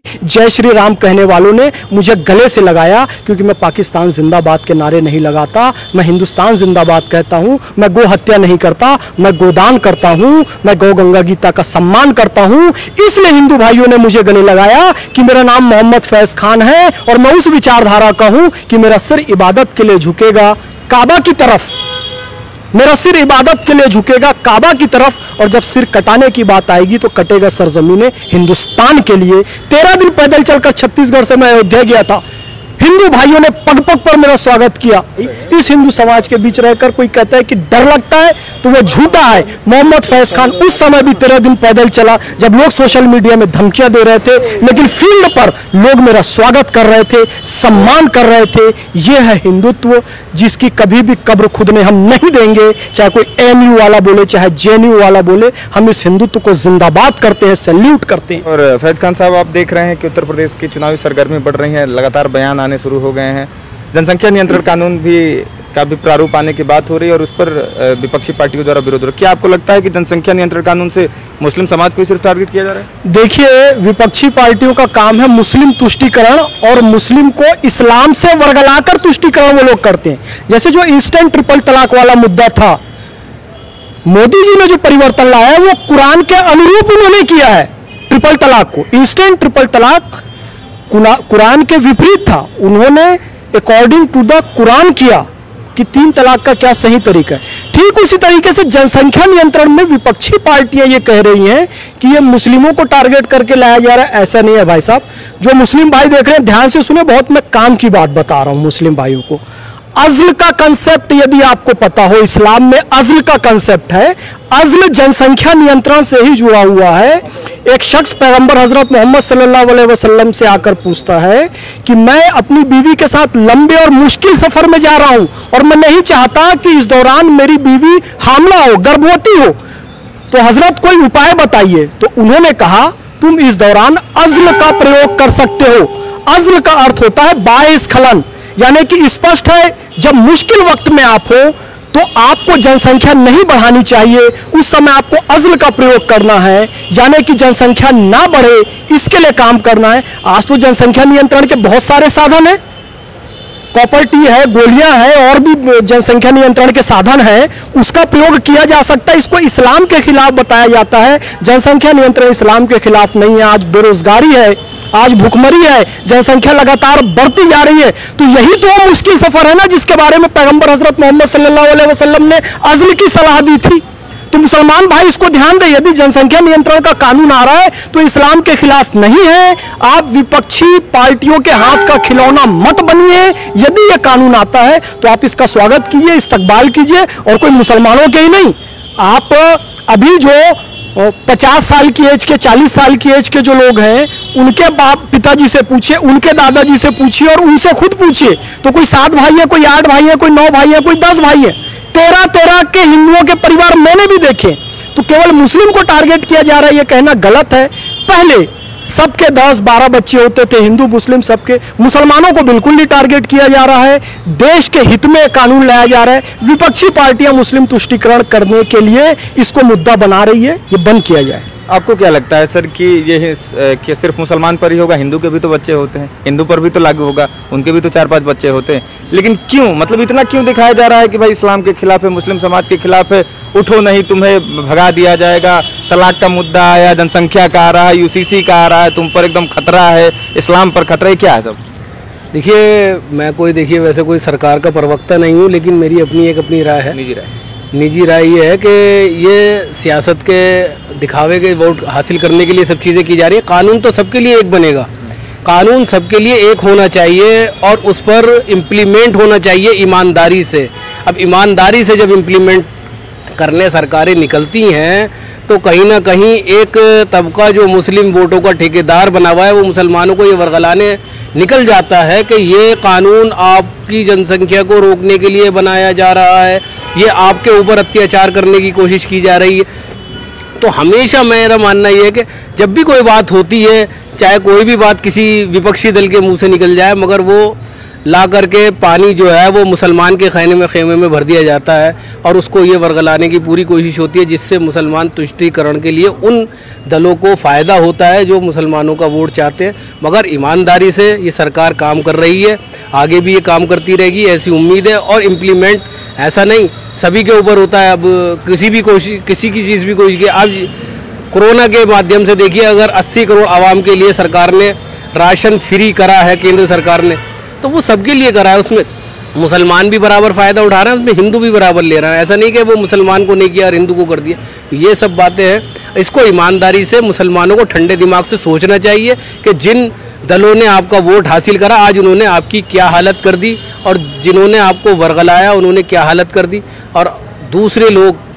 जय श्री राम कहने वालों ने मुझे गले से लगाया, क्योंकि मैं पाकिस्तान जिंदाबाद के नारे नहीं लगाता, मैं हिंदुस्तान जिंदाबाद कहता हूं। मैं गो हत्या नहीं करता, मैं गोदान करता हूं, मैं गौ गंगा गीता का सम्मान करता हूं। इसलिए हिंदू भाइयों ने मुझे गले लगाया कि मेरा नाम मोहम्मद फैज खान है और मैं उस विचारधारा का हूं कि मेरा सिर इबादत के लिए झुकेगा काबा की तरफ, मेरा सिर इबादत के लिए झुकेगा काबा की तरफ, और जब सिर कटाने की बात आएगी तो कटेगा सरजमीन हिंदुस्तान के लिए। 13 दिन पैदल चलकर छत्तीसगढ़ से मैं अयोध्या गया था। हिंदू भाइयों ने पग पग पर मेरा स्वागत किया। इस हिंदू समाज के बीच रहकर कोई कहता है कि डर लगता है तो वो झूठा है। मोहम्मद फैज खान उस समय भी 13 दिन पैदल चला जब लोग सोशल मीडिया में धमकियां दे रहे थे, लेकिन फील्ड पर लोग मेरा स्वागत कर रहे थे, सम्मान कर रहे थे। ये है हिंदुत्व, जिसकी कभी भी कब्र खुदने हम नहीं देंगे। चाहे कोई ANU वाला बोले, चाहे JNU वाला बोले, हम इस हिंदुत्व को जिंदाबाद करते हैं, सैल्यूट करते हैं। और फैज खान साहब, आप देख रहे हैं कि उत्तर प्रदेश की चुनावी सरगर्मी बढ़ रही है, लगातार बयान आने शुरू हो गए हैं। जनसंख्या नियंत्रण कानून का भी प्रारूप आने की बात हो रही है और उस पर विपक्षी पार्टियों द्वारा विरोध हो रहा है। क्या आपको लगता है कि जनसंख्या नियंत्रण कानून से मुस्लिम समाज को सिर्फ टारगेट किया जा रहा है? देखिए, विपक्षी पार्टियों का काम है मुस्लिम तुष्टीकरण, और मुस्लिम को इस्लाम से वर्गलाकर तुष्टीकरण वो लोग करते हैं। जैसे जो इंस्टेंट ट्रिपल तलाक वाला मुद्दा था, मोदी जी ने जो परिवर्तन लाया है वो कुरान के अनुरूप उन्होंने किया है। ट्रिपल तलाक को, इंस्टेंट ट्रिपल तलाक कुरान के विपरीत था, उन्होंने अकॉर्डिंग टू द कुरान किया कि 3 तलाक का क्या सही तरीका है। ठीक उसी तरीके से जनसंख्या नियंत्रण में विपक्षी पार्टियां ये कह रही हैं कि ये मुस्लिमों को टारगेट करके लाया जा रहा है। ऐसा नहीं है भाई साहब। जो मुस्लिम भाई देख रहे हैं ध्यान से सुने, बहुत मैं काम की बात बता रहा हूं मुस्लिम भाइयों को। अज़्ल का कंसेप्ट यदि आपको पता हो, इस्लाम में अज़्ल का कंसेप्ट है। अज़्ल जनसंख्या नियंत्रण से ही जुड़ा हुआ है। एक शख्स पैगंबर हजरत मोहम्मद सल्लल्लाहु अलैहि वसल्लम से आकर पूछता है कि मैं अपनी बीवी के साथ लंबे और मुश्किल सफर में जा रहा हूं और मैं नहीं चाहता कि इस दौरान मेरी बीवी हामला हो, गर्भवती हो, तो हजरत कोई उपाय बताइए। तो उन्होंने कहा, तुम इस दौरान अज़्ल का प्रयोग कर सकते हो। अज़्ल का अर्थ होता है बाइस्खलन, यानी कि स्पष्ट है जब मुश्किल वक्त में आप हो तो आपको जनसंख्या नहीं बढ़ानी चाहिए, उस समय आपको अज़्ल का प्रयोग करना है, यानी कि जनसंख्या ना बढ़े इसके लिए काम करना है। आज तो जनसंख्या नियंत्रण के बहुत सारे साधन हैं, कॉपर टी है, गोलियां हैं, और भी जनसंख्या नियंत्रण के साधन हैं, उसका प्रयोग किया जा सकता है। इसको इस्लाम के खिलाफ बताया जाता है। जनसंख्या नियंत्रण इस्लाम के खिलाफ नहीं है। आज बेरोजगारी है, आज भूखमरी है, जनसंख्या लगातार बढ़ती जा रही है, तो यही तो मुश्किल सफर है ना जिसके बारे में पैगंबर हजरत मोहम्मद सल्लल्लाहु अलैहि वसल्लम ने अज़्ल की सलाह दी थी। तो मुसलमान भाई इसको ध्यान दें, यदि जनसंख्या नियंत्रण का कानून आ रहा है तो इस्लाम के खिलाफ नहीं है। आप विपक्षी पार्टियों के हाथ का खिलौना मत बनिए। यदि यह कानून आता है तो आप इसका स्वागत कीजिए, इस्तकबाल कीजिए, और कोई मुसलमानों के ही नहीं, आप अभी जो 50 साल की एज के, 40 साल की एज के जो लोग हैं, उनके बाप पिताजी से पूछिए, उनके दादाजी से पूछिए, और उनसे खुद पूछिए, तो कोई 7 भाई है, कोई 8 भाई है, कोई 9 भाई है, कोई 10 भाई है। 13 के हिंदुओं के परिवार मैंने भी देखे। तो केवल मुस्लिम को टारगेट किया जा रहा है, यह कहना गलत है। पहले सबके 10-12 बच्चे होते थे, हिंदू मुस्लिम सबके। मुसलमानों को बिल्कुल नहीं टारगेट किया जा रहा है। देश के हित में कानून लाया जा रहा है। विपक्षी पार्टियां मुस्लिम तुष्टीकरण करने के लिए इसको मुद्दा बना रही है, ये बंद किया जाए। आपको क्या लगता है सर कि ये कि सिर्फ मुसलमान पर ही होगा? हिंदू के भी तो बच्चे होते हैं, हिंदू पर भी तो लागू होगा, उनके भी तो 4-5 बच्चे होते हैं। लेकिन क्यों, मतलब इतना क्यों दिखाया जा रहा है कि भाई इस्लाम के खिलाफ है, मुस्लिम समाज के खिलाफ है, उठो नहीं तुम्हें भगा दिया जाएगा। तलाक का मुद्दा आया, जनसंख्या का आ रहा है, UCC का आ रहा है, तुम पर एकदम खतरा है, इस्लाम पर खतरा है, क्या है सब? देखिए, मैं वैसे कोई सरकार का प्रवक्ता नहीं हूँ, लेकिन मेरी अपनी राय है, निजी राय ये है कि ये सियासत के दिखावे के वोट हासिल करने के लिए सब चीज़ें की जा रही है। कानून तो सबके लिए एक बनेगा, कानून सबके लिए एक होना चाहिए और उस पर इम्प्लीमेंट होना चाहिए ईमानदारी से। अब ईमानदारी से जब इम्प्लीमेंट करने सरकारें निकलती हैं तो कहीं ना कहीं एक तबका जो मुस्लिम वोटों का ठेकेदार बना हुआ है, वो मुसलमानों को ये वर्गलाने निकल जाता है कि ये कानून आपकी जनसंख्या को रोकने के लिए बनाया जा रहा है, ये आपके ऊपर अत्याचार करने की कोशिश की जा रही है। तो हमेशा मेरा मानना ये है कि जब भी कोई बात होती है, चाहे कोई भी बात किसी विपक्षी दल के मुंह से निकल जाए, मगर वो ला करके पानी जो है वो मुसलमान के खेमे में भर दिया जाता है और उसको ये वर्गलाने की पूरी कोशिश होती है, जिससे मुसलमान तुष्टीकरण के लिए उन दलों को फ़ायदा होता है जो मुसलमानों का वोट चाहते हैं। मगर ईमानदारी से ये सरकार काम कर रही है, आगे भी ये काम करती रहेगी, ऐसी उम्मीद है। और इम्प्लीमेंट ऐसा नहीं सभी के ऊपर होता है, अब किसी की चीज़ भी कोशिश की। अब कोरोना के माध्यम से देखिए, अगर 80 करोड़ आवाम के लिए सरकार ने राशन फ्री करा है केंद्र सरकार ने, तो वो सबके लिए करा है। उसमें मुसलमान भी बराबर फ़ायदा उठा रहे हैं, उसमें हिंदू भी बराबर ले रहे हैं। ऐसा नहीं कि वो मुसलमान को नहीं किया और हिंदू को कर दिया। ये सब बातें हैं, इसको ईमानदारी से मुसलमानों को ठंडे दिमाग से सोचना चाहिए कि जिन दलों ने आपका वोट हासिल करा, आज उन्होंने आपकी क्या हालत कर दी, और जिन्होंने आपको वर्गलाया उन्होंने क्या हालत कर दी, और दूसरे लोग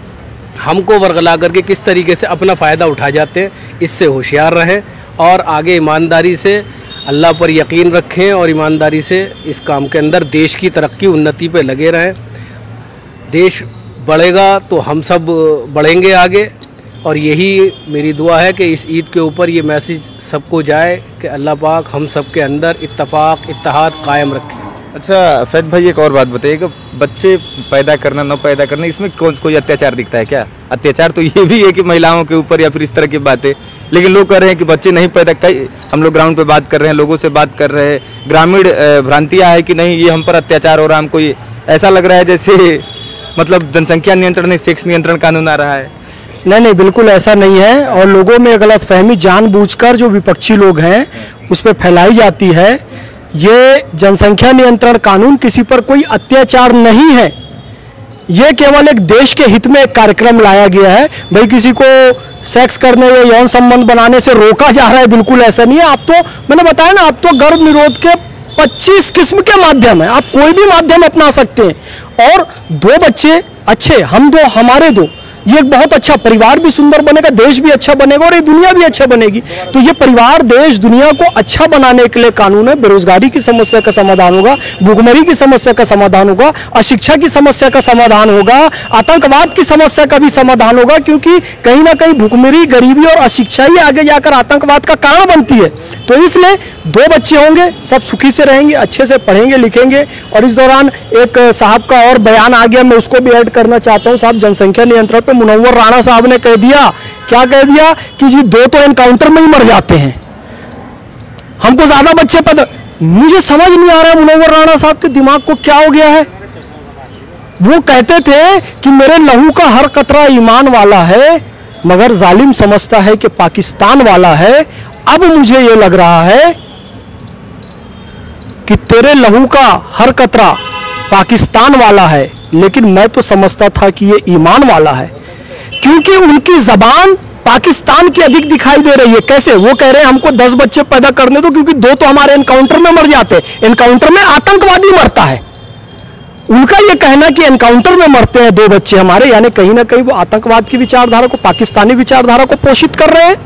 हमको वर्गला करके किस तरीके से अपना फ़ायदा उठा जाते हैं। इससे होशियार रहें और आगे ईमानदारी से अल्लाह पर यकीन रखें और ईमानदारी से इस काम के अंदर देश की तरक्की उन्नति पे लगे रहें। देश बढ़ेगा तो हम सब बढ़ेंगे आगे, और यही मेरी दुआ है कि इस ईद के ऊपर ये मैसेज सबको जाए कि अल्लाह पाक हम सब के अंदर इत्तफाक इत्तेहाद कायम रखे। अच्छा फैद भाई, एक और बात बताइए कि बच्चे पैदा करना न पैदा करना, इसमें कोई अत्याचार दिखता है क्या? अत्याचार तो ये भी है कि महिलाओं के ऊपर या फिर इस तरह की बातें, लेकिन लोग कह रहे हैं कि बच्चे नहीं पैदा। कई हम लोग ग्राउंड पे बात कर रहे हैं, लोगों से बात कर रहे हैं, ग्रामीण भ्रांतियाँ है कि नहीं ये हम पर अत्याचार हो रहा है। हमको ये ऐसा लग रहा है जैसे मतलब जनसंख्या नियंत्रण नहीं, सेक्स नियंत्रण कानून आ रहा है। नहीं, बिल्कुल ऐसा नहीं है। और लोगों में गलतफहमी जानबूझकर जो विपक्षी लोग हैं उस पर फैलाई जाती है। ये जनसंख्या नियंत्रण कानून किसी पर कोई अत्याचार नहीं है, ये केवल एक देश के हित में एक कार्यक्रम लाया गया है। भाई किसी को सेक्स करने या यौन संबंध बनाने से रोका जा रहा है, बिल्कुल ऐसा नहीं है। आप तो मैंने बताया ना, आप तो गर्भ निरोध के 25 किस्म के माध्यम है, आप कोई भी माध्यम अपना सकते हैं। और 2 बच्चे अच्छे, हम 2 हमारे 2, ये एक बहुत अच्छा परिवार भी सुंदर बनेगा, देश भी अच्छा बनेगा और ये दुनिया भी अच्छा बनेगी। तो ये परिवार देश दुनिया को अच्छा बनाने के लिए कानून है। बेरोजगारी की समस्या का समाधान होगा, भूखमरी की समस्या का समाधान होगा, अशिक्षा की समस्या का समाधान होगा, आतंकवाद की समस्या का भी समाधान होगा, क्योंकि कहीं ना कहीं भूखमरी, गरीबी और अशिक्षा ही आगे जाकर आतंकवाद का कारण बनती है। तो इसलिए 2 बच्चे होंगे, सब सुखी से रहेंगे, अच्छे से पढ़ेंगे लिखेंगे। और इस दौरान एक साहब का और बयान आ गया, मैं उसको भी ऐड करना चाहता हूं। साहब जनसंख्या नियंत्रण पे मुनव्वर राणा साहब ने कह दिया, क्या कह दिया कि जी 2 तो एनकाउंटर में ही मर जाते हैं, हमको ज्यादा बच्चे पैदा। मुझे समझ नहीं आ रहा है मुनव्वर राणा साहब के दिमाग को क्या हो गया है। वो कहते थे कि मेरे लहू का हर कतरा ईमान वाला है, मगर जालिम समझता है कि पाकिस्तान वाला है। अब मुझे ये लग रहा है कि तेरे लहू का हर कतरा पाकिस्तान वाला है, लेकिन मैं तो समझता था कि ये ईमान वाला है, क्योंकि उनकी जबान पाकिस्तान की अधिक दिखाई दे रही है। कैसे? वो कह रहे हैं हमको 10 बच्चे पैदा करने दो, क्योंकि 2 तो हमारे एनकाउंटर में मर जाते हैं। एनकाउंटर में आतंकवादी मरता है। उनका ये कहना कि एनकाउंटर में मरते हैं 2 बच्चे हमारे, यानी कहीं ना कहीं वो आतंकवाद की विचारधारा को, पाकिस्तानी विचारधारा को पोषित कर रहे हैं।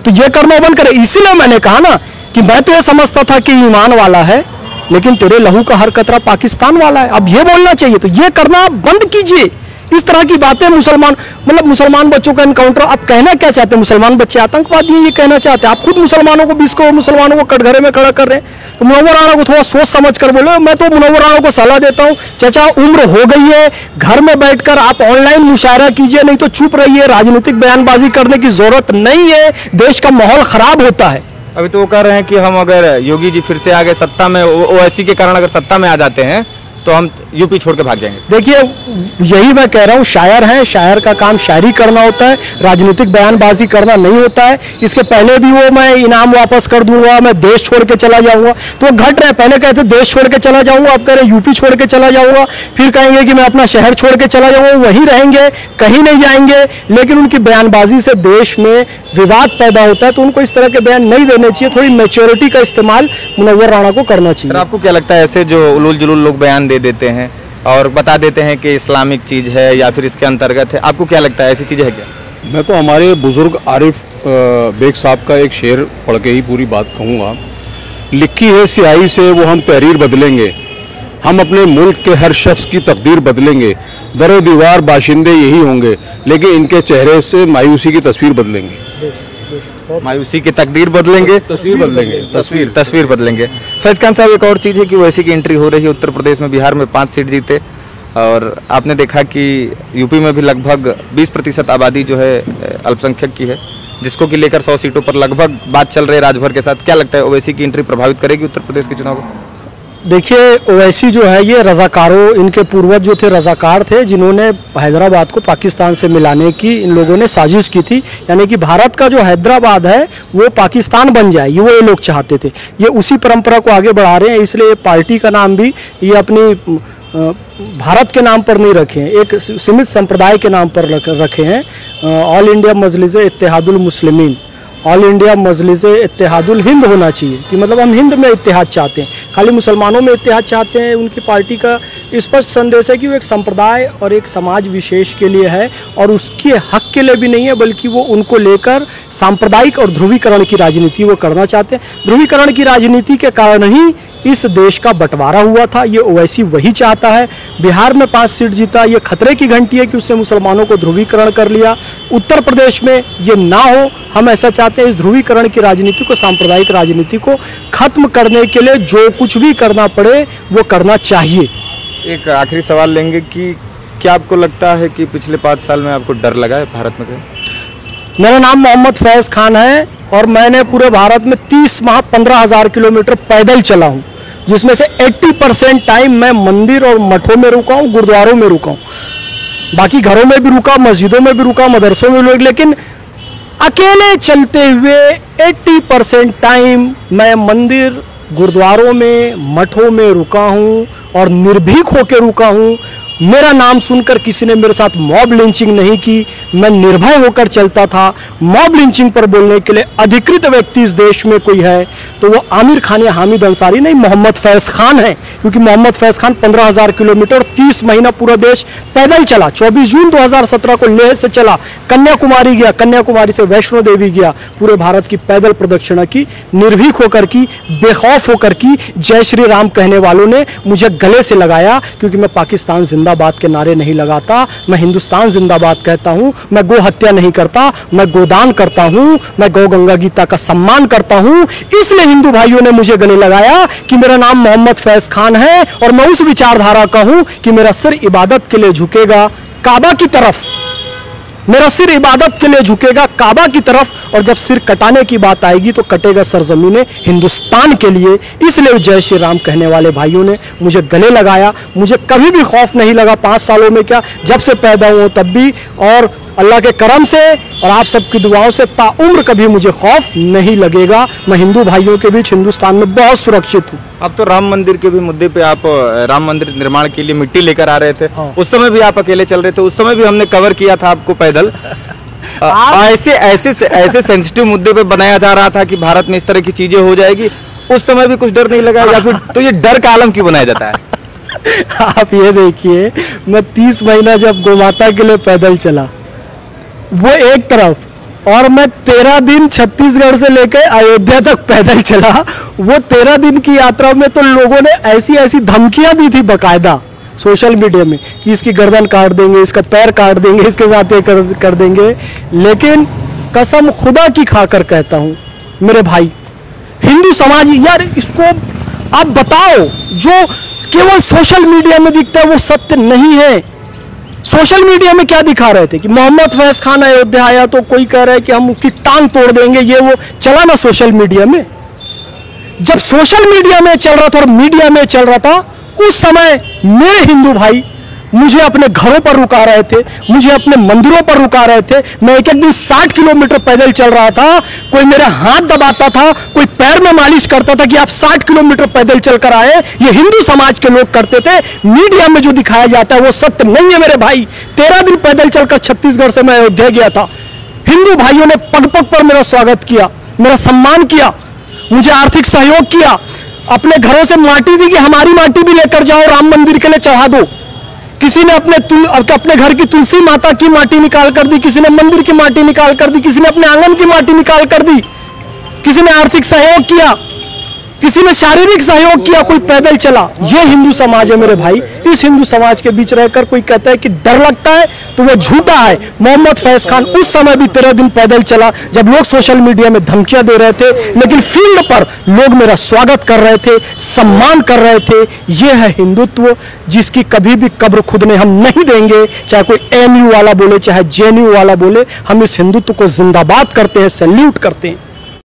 तो ये करना बंद करें। इसीलिए मैंने कहा ना कि मैं तो ये समझता था कि ईमान वाला है, लेकिन तेरे लहू का हर कतरा पाकिस्तान वाला है। अब ये बोलना चाहिए, तो ये करना बंद कीजिए। इस तरह की बातें मुसलमान बच्चों का एनकाउंटर, आप कहना क्या चाहते हैं? मुसलमान बच्चे आतंकवादी हैं, ये कहना चाहते हैं आप? खुद मुसलमानों को 20 करोड़ मुसलमानों को कटघरे में खड़ा कर रहे हैं। तो मुनव्वर राणा को थोड़ा सोच समझ कर बोलो। मैं तो मुनव्वर राणा को सलाह देता हूं, चाचा उम्र हो गई है, घर में बैठकर आप ऑनलाइन मुशायरा कीजिए, नहीं तो चुप रहिए। राजनीतिक बयानबाजी करने की जरूरत नहीं है, देश का माहौल खराब होता है। अभी तो वो कह रहे हैं कि हम अगर योगी जी फिर से आ गए सत्ता में, ओवैसी के कारण अगर सत्ता में आ जाते हैं तो हम यूपी छोड़ के भाग जाएंगे। देखिए, यही मैं कह रहा हूँ, शायर हैं, शायर का काम शायरी करना होता है, राजनीतिक बयानबाजी करना नहीं होता है। इसके पहले भी वो मैं इनाम वापस कर दूंगा, मैं देश छोड़ के चला जाऊंगा, तो घट रहे। पहले कहते देश छोड़ के चला जाऊंगा, अब कह रहे यूपी छोड़ के चला जाऊंगा, फिर कहेंगे कि मैं अपना शहर छोड़ के चला जाऊंगा। वहीं रहेंगे, कहीं नहीं जाएंगे। लेकिन उनकी बयानबाजी से देश में विवाद पैदा होता है, तो उनको इस तरह के बयान नहीं देने चाहिए। थोड़ी मैच्योरिटी का इस्तेमाल मुनव्वर राणा को करना चाहिए। आपको क्या लगता है, ऐसे जो उलूल जुलूल लोग बयान दे देते हैं और बता देते हैं कि इस्लामिक चीज़ है या फिर इसके अंतर्गत है, आपको क्या लगता है ऐसी चीज़ है क्या? मैं तो हमारे बुजुर्ग आरिफ बेग साहब का एक शेर पढ़ के ही पूरी बात कहूँगा। लिखी है स्याही से वो हम तहरीर बदलेंगे, हम अपने मुल्क के हर शख्स की तकदीर बदलेंगे। दरो दीवार बाशिंदे यही होंगे, लेकिन इनके चेहरे से मायूसी की तस्वीर बदलेंगे। मायूसी की तकदीर बदलेंगे, तस्वीर बदलेंगे। फैज खान साहब, एक और चीज़ है कि ओवैसी की एंट्री हो रही है उत्तर प्रदेश में, बिहार में 5 सीट जीते, और आपने देखा कि यूपी में भी लगभग 20% आबादी जो है अल्पसंख्यक की है, जिसको कि लेकर 100 सीटों पर लगभग बात चल रही है राजभर के साथ। क्या लगता है, ओवैसी की एंट्री प्रभावित करेगी उत्तर प्रदेश के चुनाव को? देखिए, ओवैसी जो है ये रज़ाकारों, इनके पूर्वज जो थे रज़ाकार थे, जिन्होंने हैदराबाद को पाकिस्तान से मिलाने की इन लोगों ने साजिश की थी। यानी कि भारत का जो हैदराबाद है वो पाकिस्तान बन जाए, ये लोग चाहते थे। ये उसी परंपरा को आगे बढ़ा रहे हैं, इसलिए पार्टी का नाम भी ये अपनी भारत के नाम पर नहीं रखे हैं, एक सीमित संप्रदाय के नाम पर रखे हैं। ऑल इंडिया मजलिस इत्तेहादुल मुस्लिमीन, ऑल इंडिया मजलिस इत्तेहादुल हिंद होना चाहिए, कि मतलब हम हिंद में इत्तेहाद चाहते हैं, खाली मुसलमानों में इत्तेहाद चाहते हैं। उनकी पार्टी का स्पष्ट संदेश है कि वो एक संप्रदाय और एक समाज विशेष के लिए है, और उसके हक के लिए भी नहीं है, बल्कि वो उनको लेकर सांप्रदायिक और ध्रुवीकरण की राजनीति वो करना चाहते हैं। ध्रुवीकरण की राजनीति के कारण ही इस देश का बंटवारा हुआ था, ये ओवैसी वही चाहता है। बिहार में 5 सीट जीता, ये खतरे की घंटी है कि उसने मुसलमानों को ध्रुवीकरण कर लिया। उत्तर प्रदेश में ये ना हो, हम ऐसा चाहते हैं। इस ध्रुवीकरण की राजनीति को, सांप्रदायिक राजनीति को खत्म करने के लिए जो कुछ भी करना पड़े वो करना चाहिए। एक आखिरी सवाल लेंगे कि क्या आपको लगता है कि पिछले 5 साल में आपको डर लगा है भारत में? मेरा नाम मोहम्मद फैज़ खान है और मैंने पूरे भारत में 30 माह 15,000 किलोमीटर पैदल चला हूँ, जिसमें से 80% टाइम मैं मंदिर और मठों में रुका हूँ, गुरुद्वारों में रुका हूँ। बाकी घरों में भी रुका, मस्जिदों में भी रुका, मदरसों में भी रुका, लेकिन अकेले चलते हुए 80% टाइम मैं मंदिर, गुरुद्वारों में, मठों में रुका हूँ और निर्भीक होकर रुका हूँ। मेरा नाम सुनकर किसी ने मेरे साथ मॉब लिंचिंग नहीं की, मैं निर्भय होकर चलता था। मॉब लिंचिंग पर बोलने के लिए अधिकृत व्यक्ति इस देश में कोई है तो वो आमिर खान या हामिद अंसारी नहीं, मोहम्मद फैज़ खान है। क्योंकि मोहम्मद फैज़ खान 15,000 किलोमीटर 30 महीना पूरा देश पैदल चला। 24 जून 2017 को लेह से चला, कन्याकुमारी गया, कन्याकुमारी से वैष्णो देवी गया, पूरे भारत की पैदल प्रदक्षिणा की, निर्भीक होकर की, बेखौफ होकर की। जय श्री राम कहने वालों ने मुझे गले से लगाया, क्योंकि मैं पाकिस्तान जिंदाबाद के नारे नहीं लगाता, मैं हिंदुस्तान जिंदाबाद कहता हूं। मैं गो हत्या नहीं करता, मैं गोदान करता हूं, मैं गौ गंगा गीता का सम्मान करता हूं। इसलिए हिंदू भाइयों ने मुझे गले लगाया कि मेरा नाम मोहम्मद फैज़ खान है और मैं उस विचारधारा का हूं कि मेरा सिर इबादत के लिए झुकेगा काबा की तरफ, मेरा सिर इबादत के लिए झुकेगा काबा की तरफ, और जब सिर कटाने की बात आएगी तो कटेगा सरजमीने हिंदुस्तान के लिए। इसलिए जय श्री राम कहने वाले भाइयों ने मुझे गले लगाया। मुझे कभी भी खौफ नहीं लगा 5 सालों में, क्या जब से पैदा हुआ तब भी, और अल्लाह के करम से और आप सबकी दुआओं से ताउम्र कभी मुझे खौफ नहीं लगेगा। मैं हिंदू भाइयों के बीच हिंदुस्तान में बहुत सुरक्षित हूँ। अब तो राम मंदिर के भी मुद्दे पे आप राम मंदिर निर्माण के लिए मिट्टी लेकर आ रहे थे, उस समय भी आप अकेले चल रहे थे, उस समय भी हमने कवर किया था आपको पैदल। ऐसे सेंसिटिव मुद्दे पे बनाया जा रहा था कि भारत में इस तरह की चीजें हो जाएगी, उस समय भी कुछ डर नहीं लगा, या फिर तो ये डर का आलम क्यों बनाया जाता है? आप ये देखिए, मैं 30 महीना जब गोमाता के लिए पैदल चला वो एक तरफ, और मैं 13 दिन छत्तीसगढ़ से लेकर अयोध्या तक पैदल चला। वो 13 दिन की यात्रा में तो लोगों ने ऐसी ऐसी धमकियां दी थी बकायदा सोशल मीडिया में कि इसकी गर्दन काट देंगे, इसका पैर काट देंगे, इसके साथ ये कर देंगे। लेकिन कसम खुदा की खाकर कहता हूं मेरे भाई, हिंदू समाज, यार इसको आप बताओ, जो केवल सोशल मीडिया में दिखता है वो सत्य नहीं है। सोशल मीडिया में क्या दिखा रहे थे कि मोहम्मद फैज़ खान अयोध्या आया तो कोई कह रहा है कि हम उसकी टांग तोड़ देंगे, ये वो चला ना सोशल मीडिया में। जब सोशल मीडिया में चल रहा था और मीडिया में चल रहा था, उस समय मेरे हिंदू भाई मुझे अपने घरों पर रुका रहे थे, मुझे अपने मंदिरों पर रुका रहे थे। मैं एक एक दिन 60 किलोमीटर पैदल चल रहा था, कोई मेरा हाथ दबाता था, कोई पैर में मालिश करता था कि आप 60 किलोमीटर पैदल चलकर आए। ये हिंदू समाज के लोग करते थे। मीडिया में जो दिखाया जाता है वो सत्य नहीं है मेरे भाई। 13 दिन पैदल चलकर छत्तीसगढ़ से मैं अयोध्या गया था। हिंदू भाइयों ने पग पग पर मेरा स्वागत किया, मेरा सम्मान किया, मुझे आर्थिक सहयोग किया, अपने घरों से माटी दी कि हमारी माटी भी लेकर जाओ, राम मंदिर के लिए चढ़ा दो। किसी ने अपने घर की तुलसी माता की माटी निकाल कर दी, किसी ने मंदिर की माटी निकाल कर दी, किसी ने अपने आंगन की माटी निकाल कर दी, किसी ने आर्थिक सहयोग किया, किसी ने शारीरिक सहयोग किया, कोई पैदल चला। ये हिंदू समाज है मेरे भाई। इस हिंदू समाज के बीच रहकर कोई कहता है कि डर लगता है तो वो झूठा है। मोहम्मद फैज खान उस समय भी 13 दिन पैदल चला जब लोग सोशल मीडिया में धमकियां दे रहे थे, लेकिन फील्ड पर लोग मेरा स्वागत कर रहे थे, सम्मान कर रहे थे। ये है हिंदुत्व, जिसकी कभी भी कब्र खुदने हम नहीं देंगे। चाहे कोई ANU वाला बोले, चाहे JNU वाला बोले, हम इस हिंदुत्व को जिंदाबाद करते हैं, सैल्यूट करते हैं।